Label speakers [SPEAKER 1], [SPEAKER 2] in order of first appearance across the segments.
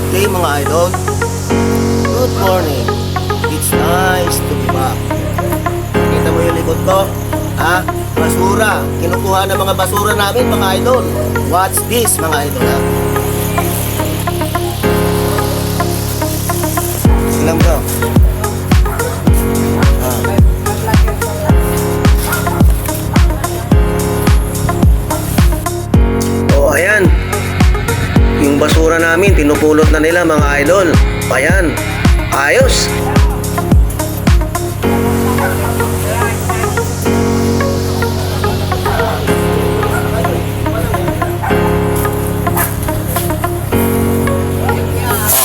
[SPEAKER 1] day mga idol. Good morning. It's nice to be back. Kita mo yung likod ko? Ha? Basura. Kinukuha ng mga basura namin mga idol. What's this mga idol ha? Silam bro. Oh ayan. Yung basura namin pinupulot na nila mga idol. Ayan. Ayos.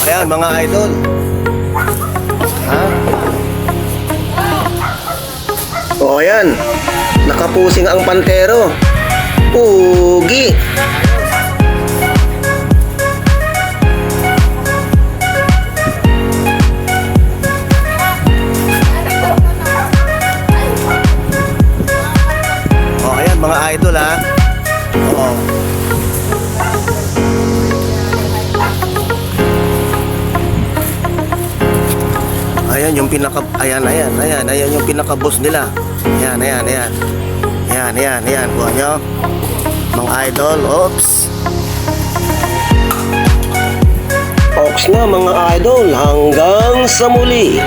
[SPEAKER 1] Ayan mga idol. Ha? O ayan. Nakapusing ang pantero. Pugi. O ayan mga idol ha. Oo. Ayan yung ayan yung pinaka-boss nila. Ayan. Kuha nyo. Mga idol, oops. Ox na mga idol, hanggang sa muli.